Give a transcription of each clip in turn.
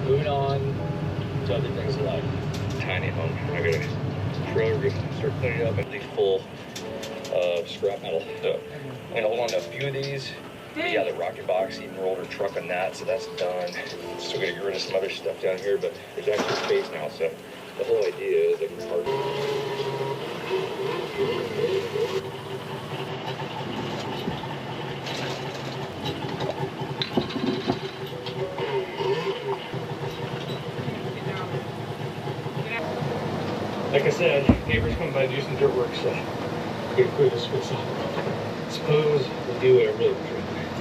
Moving on to other things in life. Tiny home. I got a trailer, start cleaning it up, and leave full of scrap metal. So I'm gonna hold on to a few of these. But yeah, the rocket box, even rolled her truck on that, so that's done. Still gonna get rid of some other stuff down here, but there's actually space now, so the whole idea is I can park. Like I said, neighbors come by to do some dirt work, so I'm gonna clear this space up. Suppose we'll do what I really want.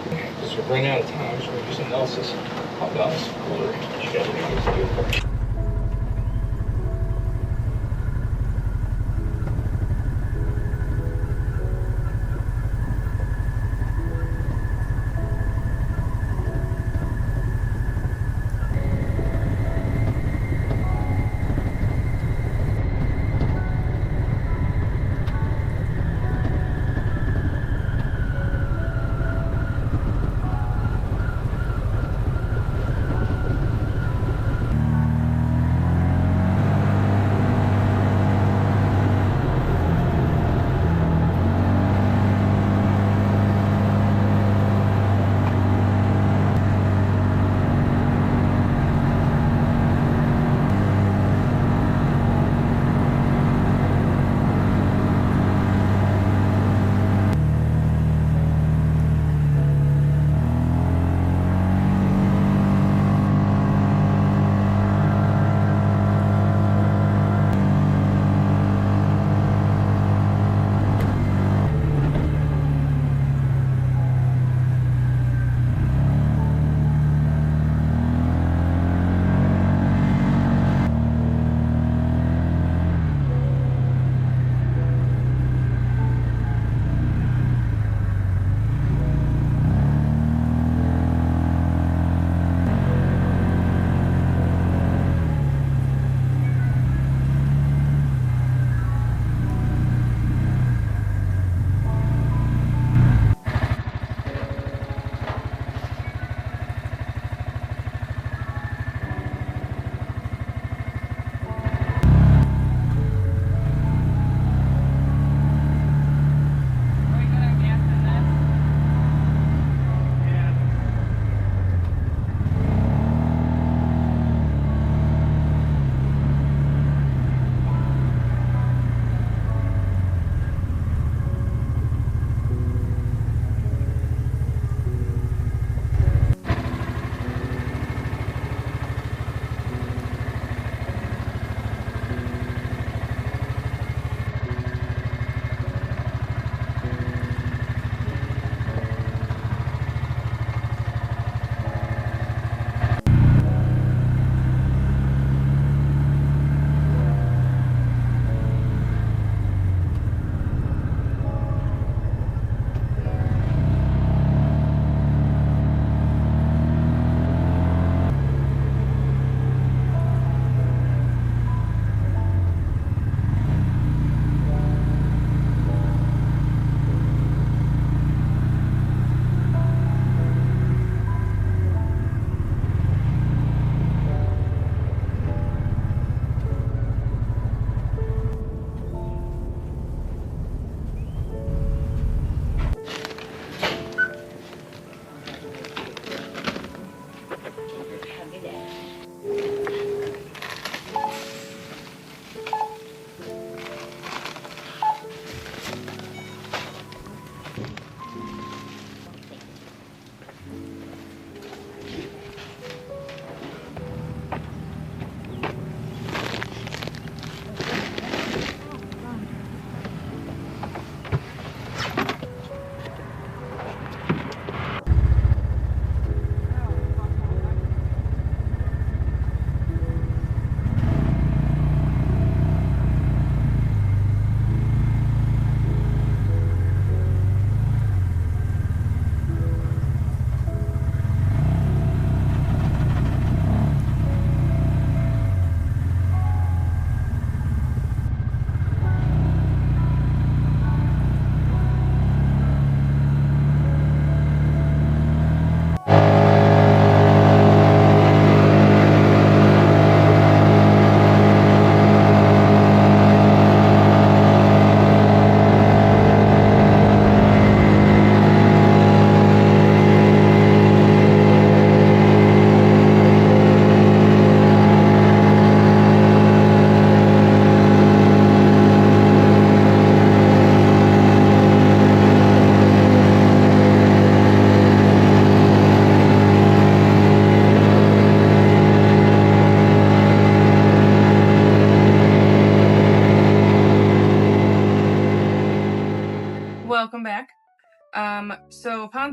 Because we're running out of time, so we're gonna do something else. This hot dog is cooler. You guys are gonna do.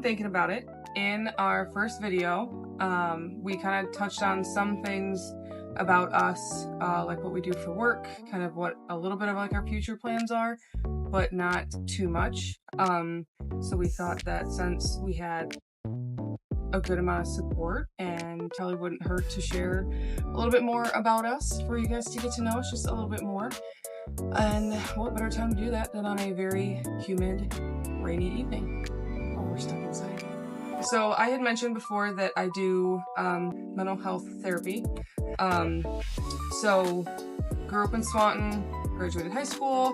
on thinking about it. In our first video, we kind of touched on some things about us, like what we do for work, kind of what a little bit of like our future plans are, but not too much. So we thought that since we had a good amount of support and probably wouldn't hurt to share a little bit more about us for you guys to get to know us just a little bit more. And what better time to do that than on a very humid, rainy evening while we're stuck inside. So I had mentioned before that I do mental health therapy. So grew up in Swanton, graduated high school.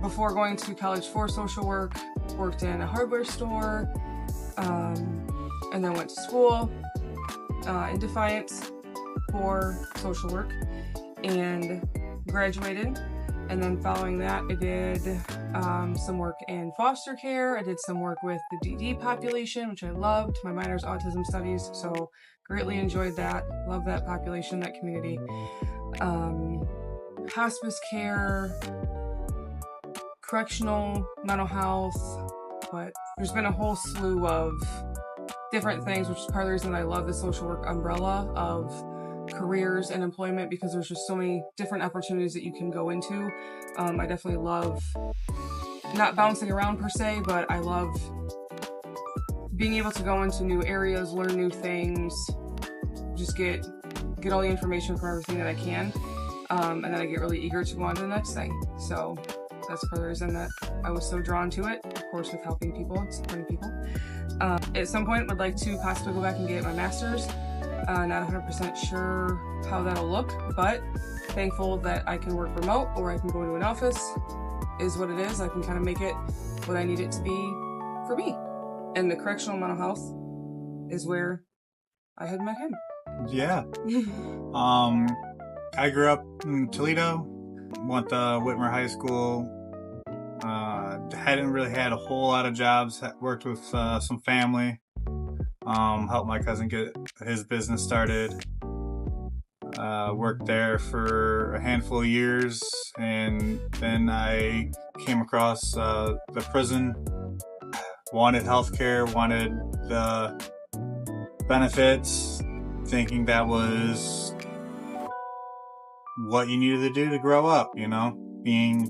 Before going to college for social work, worked in a hardware store, and then went to school in Defiance for social work and graduated. And then following that, I did some work in foster care. I did some work with the DD population, which I loved. My minor's autism studies, so greatly enjoyed that. Love that population, that community. Hospice care, correctional mental health, but there's been a whole slew of different things, which is part of the reason I love the social work umbrella of careers and employment, because there's just so many different opportunities that you can go into. I definitely love not bouncing around per se, but I love being able to go into new areas, learn new things, just get all the information from everything that I can, and then I get really eager to go on to the next thing. So that's part of the reason that I was so drawn to it, of course, with helping people and supporting people. At some point, I'd like to possibly go back and get my master's. Not 100% sure how that'll look, but thankful that I can work remote or I can go into an office is what it is. I can kind of make it what I need it to be for me. And the correctional mental health is where I had met him. Yeah. I grew up in Toledo, went to Whitmer High School. Hadn't really had a whole lot of jobs. Worked with some family. Helped my cousin get his business started. Worked there for a handful of years, and then I came across the prison. Wanted healthcare, wanted the benefits, thinking that was what you needed to do to grow up, you know? Being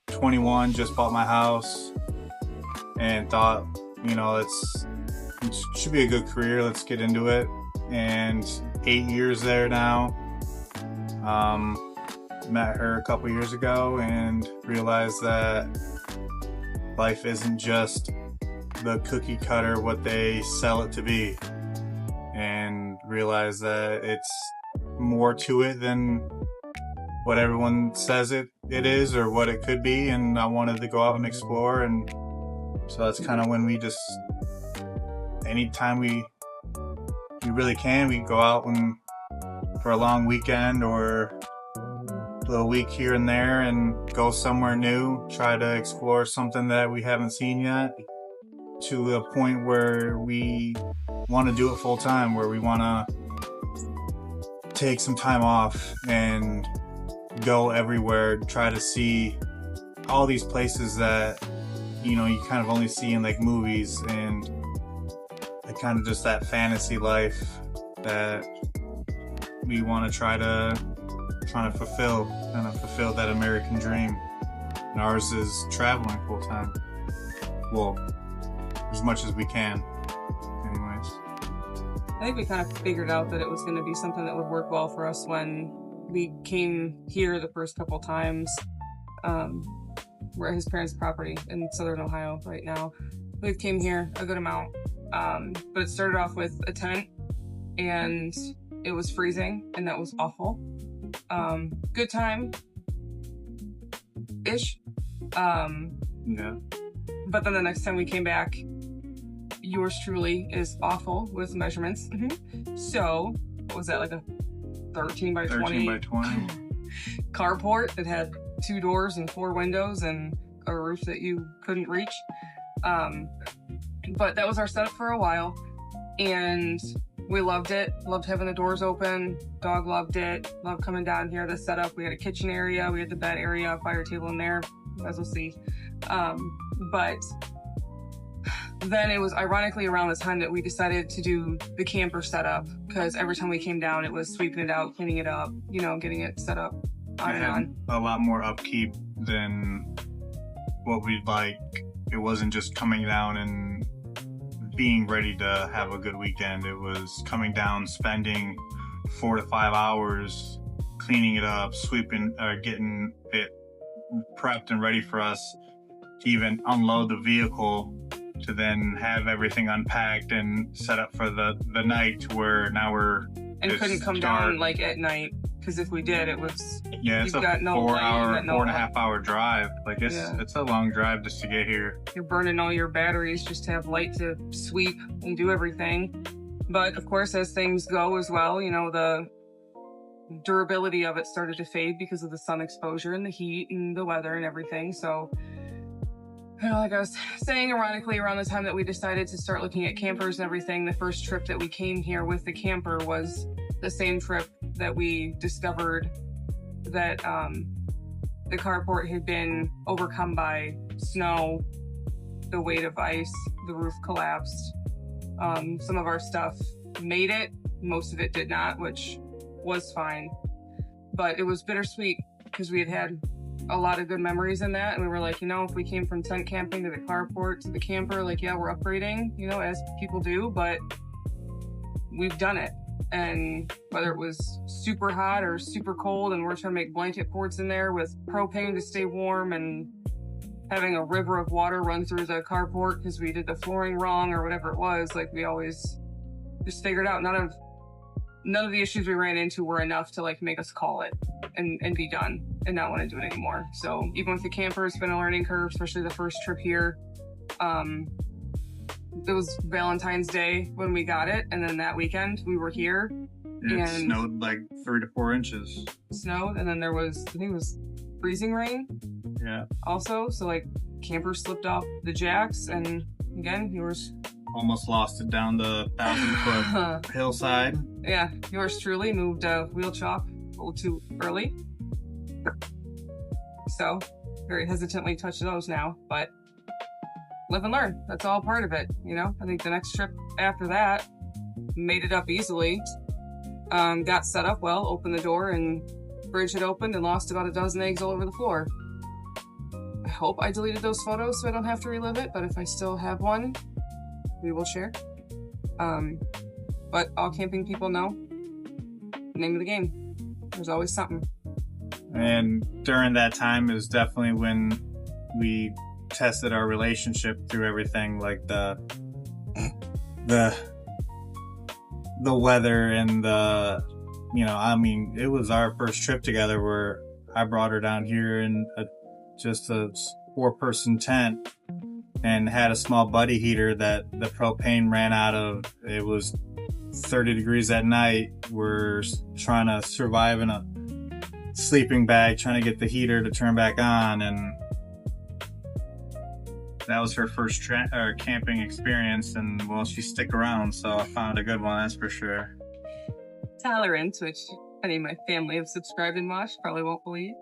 21, just bought my house, and thought, you know, it should be a good career, let's get into it. And 8 years there now. Met her a couple years ago and realized that life isn't just the cookie cutter, what they sell it to be, and realized that it's more to it than what everyone says it is or what it could be. And I wanted to go out and explore, and so that's kind of when we just, anytime we really can, we go out and for a long weekend or a little week here and there and go somewhere new, try to explore something that we haven't seen yet, to a point where we want to do it full time, where we want to take some time off and go everywhere, try to see all these places that, you know, you kind of only see in like movies, and kind of just that fantasy life that we want to try to fulfill, kind of fulfill that American dream. And ours is traveling full time. Well, as much as we can, anyways. I think we kind of figured out that it was going to be something that would work well for us when we came here the first couple times. We're at his parents' property in Southern Ohio right now. We came here a good amount. But it started off with a tent, and it was freezing, and that was awful. Good time ish. Yeah. But then the next time we came back, yours truly is awful with measurements. So what was that, like a 13 by 20 carport that had 2 doors and 4 windows and a roof that you couldn't reach. But that was our setup for a while, and we loved it. Loved having the doors open. Dog loved it. Loved coming down here. The setup. We had a kitchen area. We had the bed area, fire table in there, as we'll see. But then it was ironically around the time that we decided to do the camper setup, because every time we came down, it was sweeping it out, cleaning it up, you know, getting it set up on and on. A lot more upkeep than what we'd like. It wasn't just coming down and being ready to have a good weekend. It was coming down, spending 4 to 5 hours cleaning it up, sweeping, getting it prepped and ready for us to even unload the vehicle, to then have everything unpacked and set up for the night, to where now we're and couldn't come down like at night, because if we did, it was it's a 4.5 hour drive. Like it's a long drive just to get here. You're burning all your batteries just to have light to sweep and do everything. But of course, as things go as well, you know, the durability of it started to fade because of the sun exposure and the heat and the weather and everything. So, you know, like I was saying, ironically, around the time that we decided to start looking at campers and everything, the first trip that we came here with the camper was the same trip that we discovered that the carport had been overcome by snow, the weight of ice, the roof collapsed. Some of our stuff made it, most of it did not, which was fine. But it was bittersweet because we had a lot of good memories in that, and we were like, you know, if we came from tent camping to the carport to the camper, like, yeah, we're upgrading, you know, as people do, but we've done it. And whether it was super hot or super cold, and we're trying to make blanket forts in there with propane to stay warm, and having a river of water run through the carport because we did the flooring wrong or whatever it was, like, we always just figured out none of the issues we ran into were enough to like make us call it and be done and not want to do it anymore. So even with the camper, it's been a learning curve, especially the first trip here. It was Valentine's Day when we got it, and then that weekend we were here. It snowed like 3 to 4 inches. Snowed, and then there was, I think it was freezing rain. Yeah. Also, so like camper slipped off the jacks, and again, yours almost lost it down the 1,000-foot hillside. Yeah, yours truly moved wheel chop a little too early. So, very hesitantly touch those now, but live and learn. That's all part of it, you know? I think the next trip after that, made it up easily, got set up well, opened the door, and fridge had opened and lost about a dozen eggs all over the floor. I hope I deleted those photos so I don't have to relive it, but if I still have one, we will share. But all camping people know, name of the game. There's always something. And during that time, it was definitely when we tested our relationship through everything, like the weather and the, you know, I mean, it was our first trip together where I brought her down here in just a 4-person tent and had a small buddy heater that the propane ran out of. It was 30 degrees at night. We're trying to survive in a sleeping bag, trying to get the heater to turn back on, and that was her first camping experience, and well, she stick around, so I found a good one, that's for sure. Tolerance, which any of my family have subscribed and watched, probably won't believe.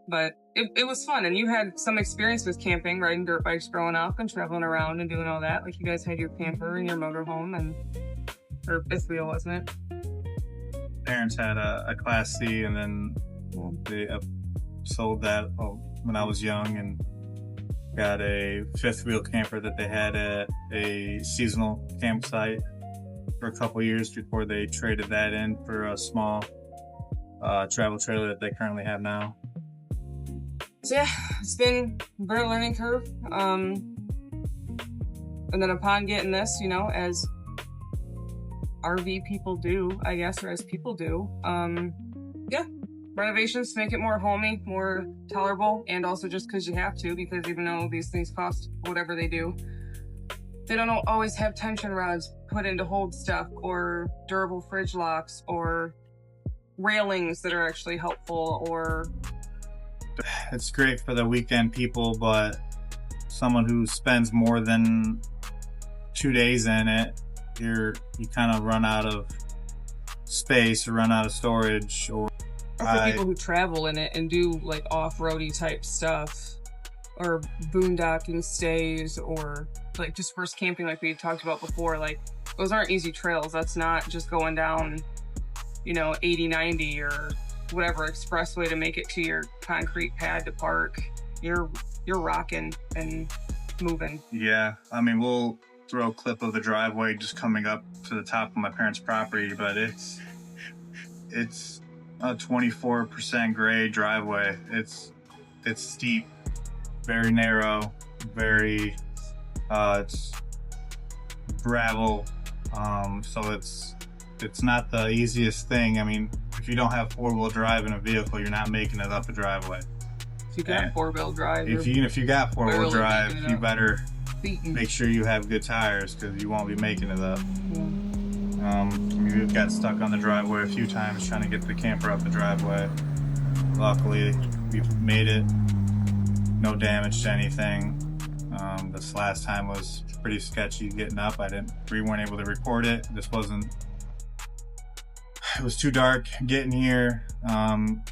But it was fun, and you had some experience with camping, riding dirt bikes growing up and traveling around and doing all that. Like, you guys had your camper and your motorhome, and or fifth wheel, wasn't it? Parents had a Class C, and then they sold that when I was young, and got a fifth wheel camper that they had at a seasonal campsite for a couple years before they traded that in for a small travel trailer that they currently have now. So yeah, it's been a very learning curve. And then upon getting this, you know, as RV people do, I guess, or as people do, yeah, renovations to make it more homey, more tolerable, and also just because you have to, because even though these things cost whatever they do, they don't always have tension rods put in to hold stuff, or durable fridge locks, or railings that are actually helpful, or... It's great for the weekend people, but someone who spends more than 2 days in it, you kind of run out of space, or run out of storage, or for people who travel in it and do like off-roady type stuff, or boondocking stays, or like dispersed camping like we talked about before, like those aren't easy trails. That's not just going down, you know, 80, 90 or whatever expressway to make it to your concrete pad to park. You're rocking and moving. Yeah, I mean, we'll throw a clip of the driveway just coming up to the top of my parents' property, but it's a 24% grade driveway. It's steep, very narrow, very it's gravel, so it's not the easiest thing. I mean, if you don't have 4-wheel drive in a vehicle, you're not making it up a driveway. If you got 4-wheel drive, if you got 4-wheel drive, you better beaten. Make sure you have good tires, because you won't be making it up. I mean, we've got stuck on the driveway a few times trying to get the camper up the driveway. Luckily, we've made it. No damage to anything. This last time was pretty sketchy getting up. We weren't able to record it. It was too dark getting here. And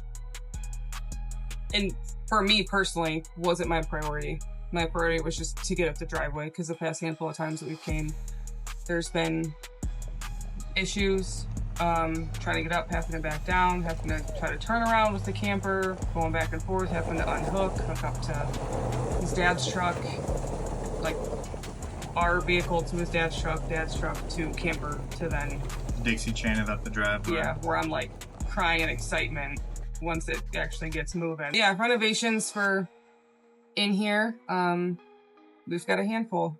for me personally, wasn't my priority. My priority was just to get up the driveway, because the past handful of times that we came, there's been issues trying to get up, having to back down, having to try to turn around with the camper, going back and forth, having to hook up to his dad's truck, like our vehicle to his dad's truck to camper, to then Dixie chain it up the driveway. Yeah, where I'm like crying in excitement once it actually gets moving. Yeah, renovations for in here, we've got a handful.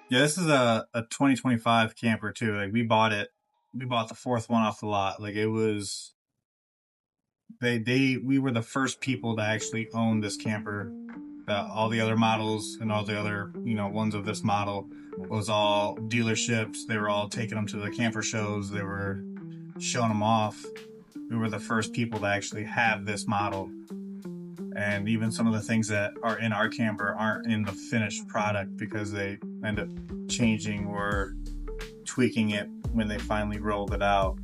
Yeah, this is a 2025 camper too. Like we bought the fourth one off the lot. Like it was, we were the first people to actually own this camper. All the other models and all the other, ones of this model was all dealerships. They were all taking them to the camper shows. They were showing them off. We were the first people to actually have this model. And even some of the things that are in our camper aren't in the finished product, because they end up changing or tweaking it when they finally rolled it out.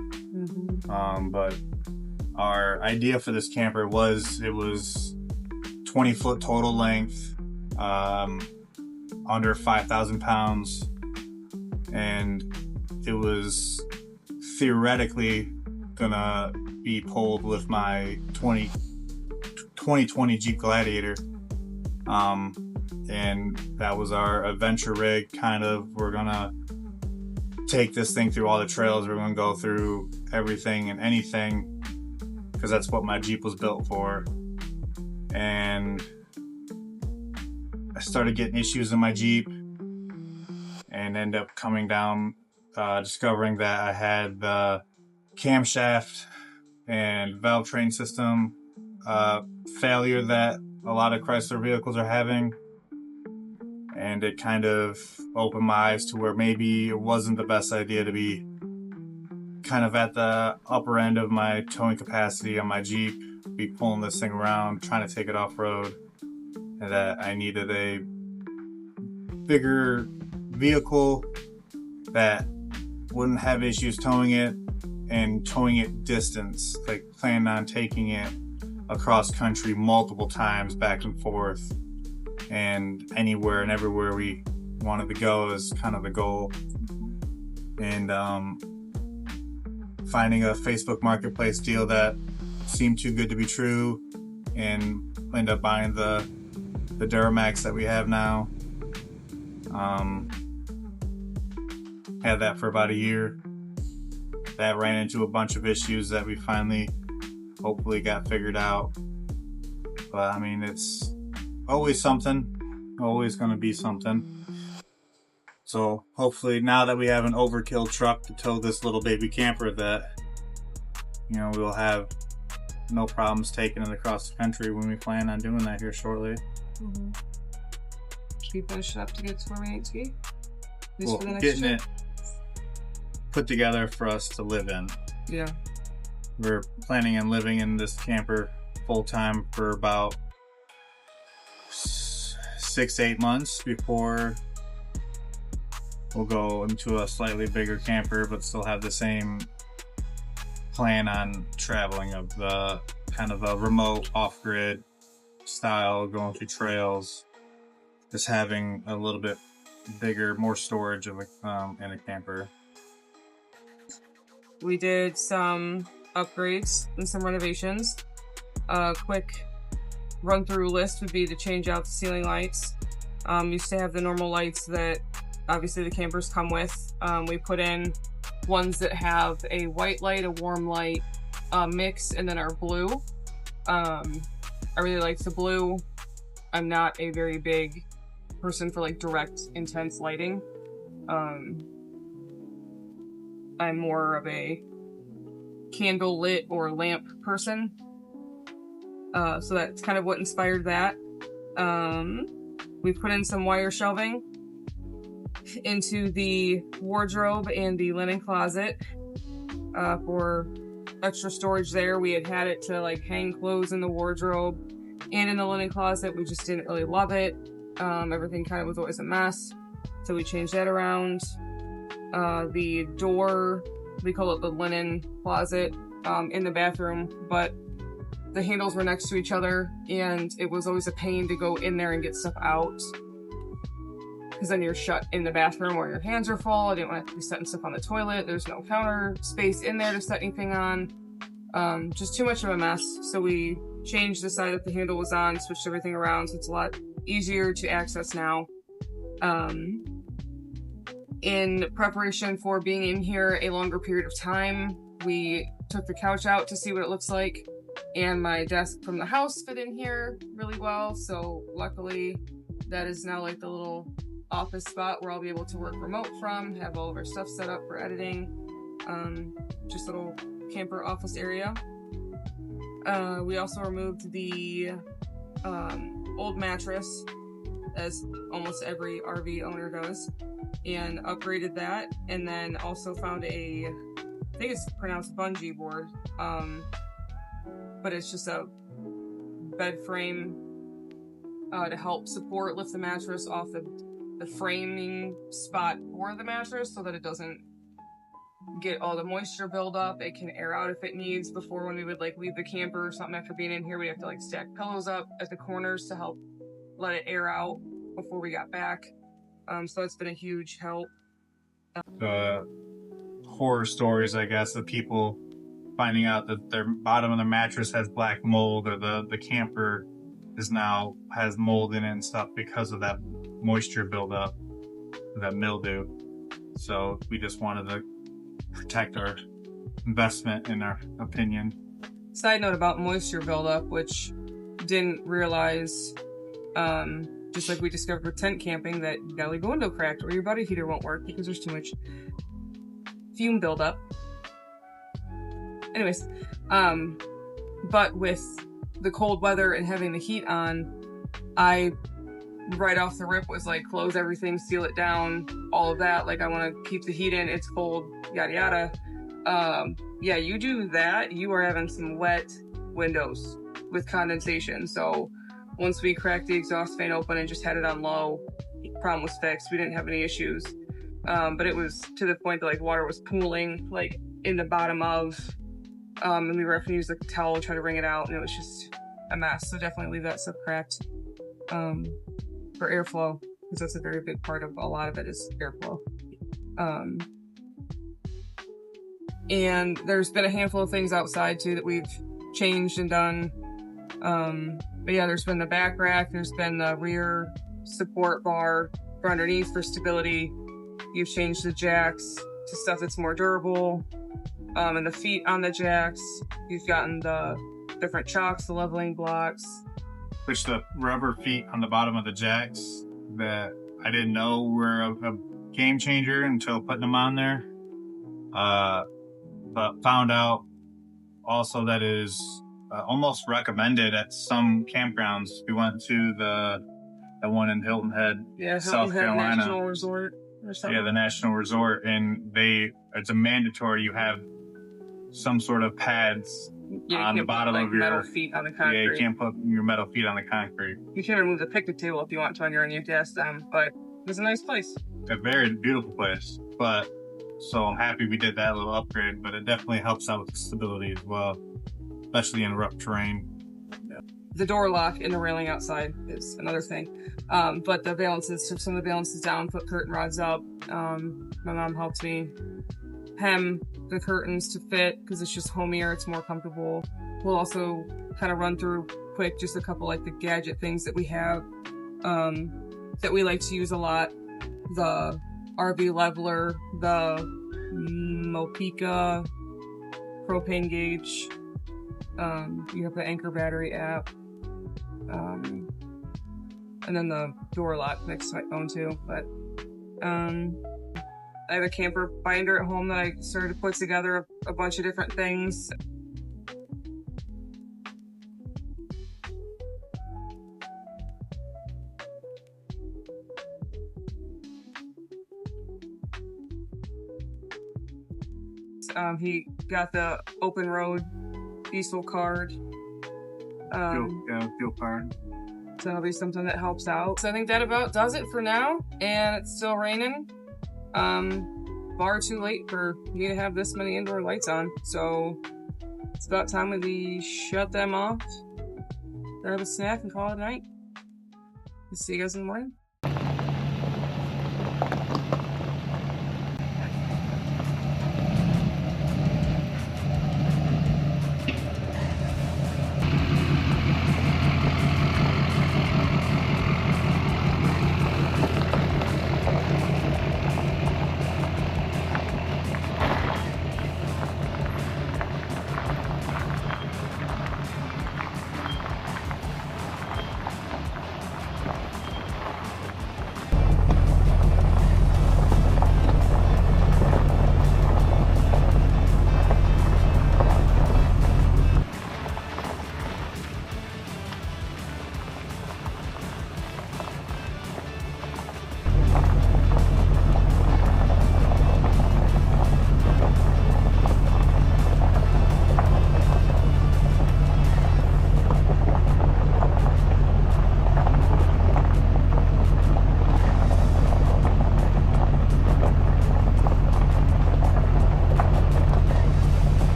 But our idea for this camper was, it was 20-foot total length, under 5,000 pounds, and it was theoretically gonna be pulled with my 2020 Jeep Gladiator, and that was our adventure rig. Kind of, we're gonna take this thing through all the trails. We're gonna go through everything and anything, because that's what my Jeep was built for. And I started getting issues in my Jeep, and end up coming down, discovering that I had the camshaft and valve train system failure that a lot of Chrysler vehicles are having. And it kind of opened my eyes to where maybe it wasn't the best idea to be kind of at the upper end of my towing capacity on my Jeep, be pulling this thing around, trying to take it off-road, and that I needed a bigger vehicle that wouldn't have issues towing it, and towing it distance, like planning on taking it across country multiple times back and forth, and anywhere and everywhere we wanted to go is kind of the goal. And finding a Facebook Marketplace deal that seemed too good to be true, and end up buying the Duramax that we have now. Had that for about a year. That ran into a bunch of issues that we finally hopefully got figured out. But I mean, it's always something, always going to be something. So hopefully now that we have an overkill truck to tow this little baby camper, that, we'll have no problems taking it across the country when we plan on doing that here shortly. Keep finishing up to get to where we need to be. Well, getting it put together for us to live in. Yeah. We're planning on living in this camper full time for about 6-8 months before we'll go into a slightly bigger camper, but still have the same plan on traveling, of the kind of a remote off-grid style, going through trails, just having a little bit bigger, more storage of in a camper. We did some upgrades and some renovations. A quick run-through list would be to change out the ceiling lights. Used to have the normal lights that obviously the campers come with. We put in ones that have a white light, a warm light mix, and then our blue. I really like the blue. I'm not a very big person for like direct, intense lighting. I'm more of a candle lit or lamp person. So that's kind of what inspired that. We put in some wire shelving into the wardrobe and the linen closet for extra storage there. We had it to like hang clothes in the wardrobe and in the linen closet. We just didn't really love it. Everything kind of was always a mess. So we changed that around. The door, we call it the linen closet, in the bathroom, but the handles were next to each other and it was always a pain to go in there and get stuff out. Because then you're shut in the bathroom where your hands are full. I didn't want to be setting stuff on the toilet. There's no counter space in there to set anything on. Just too much of a mess. So we changed the side that the handle was on, switched everything around, so it's a lot easier to access now. In preparation for being in here a longer period of time, we took the couch out to see what it looks like, and my desk from the house fit in here really well. So luckily that is now like the little office spot where I'll be able to work remote from, have all of our stuff set up for editing. Just a little camper office area. We also removed the old mattress, as almost every RV owner does, and upgraded that, and then also found I think it's pronounced bungee board, but it's just a bed frame to help lift the mattress off the framing spot for the mattress so that it doesn't get all the moisture build up. It can air out if it needs. Before, when we would like leave the camper or something after being in here, we'd have to like stack pillows up at the corners to help let it air out before we got back. So it's been a huge help. Horror stories, I guess, of people finding out that their bottom of their mattress has black mold, or the camper has mold in it and stuff because of that moisture buildup, that mildew. So we just wanted to protect our investment, in our opinion. Side note about moisture buildup, which didn't realize, just like we discovered with tent camping, that you gotta leave a window cracked or your body heater won't work because there's too much fume buildup. Anyways, but with the cold weather and having the heat on, I right off the rip was like, close everything, seal it down, all of that. Like, I want to keep the heat in, it's cold, yada yada. Yeah, you do that, you are having some wet windows with condensation. So once we cracked the exhaust fan open and just had it on low, the problem was fixed. We didn't have any issues. But it was to the point that like water was pooling like in the bottom of, and we were having to use the towel and try to wring it out, and it was just a mess. So definitely leave that stuff cracked for airflow, because that's a very big part of a lot of it is airflow. And there's been a handful of things outside too that we've changed and done. But yeah, there's been the back rack, there's been the rear support bar for underneath for stability. You've changed the jacks to stuff that's more durable. And the feet on the jacks, you've gotten the different chocks, the leveling blocks. Which the rubber feet on the bottom of the jacks that I didn't know were a game changer until putting them on there. But found out also that it is almost recommended at some campgrounds. We went to the one in Hilton Head, South Carolina. National Resort or something. Yeah, the National Resort, and it's a mandatory you have some sort of pads on the bottom of your metal feet on the concrete. Yeah, you can't put your metal feet on the concrete. You can remove the picnic table if you want to on your own. You have to ask them, but it's a nice place. A very beautiful place, but so I'm happy we did that little upgrade. But it definitely helps out with stability as well, especially in rough terrain. Yeah. the door lock and the railing outside is another thing. But the valances, took some of the valances down, put curtain rods up. My mom helped me hem the curtains to fit because it's just homier, it's more comfortable. We'll also kind of run through quick just a couple like the gadget things that we have that we like to use a lot. The RV leveler, the Mopica propane gauge. You have the Anchor battery app. And then the door lock next to my phone too. But I have a camper binder at home that I started to put together a bunch of different things. He got the open road diesel card. Fuel card. So that'll be something that helps out. So I think that about does it for now. And it's still raining. Far too late for me to have this many indoor lights on. So it's about time we shut them off, grab a snack, and call it a night. See you guys in the morning.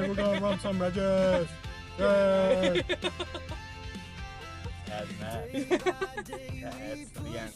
Yay, we're gonna run some Ridges. Yay. Add that. That adds to the end.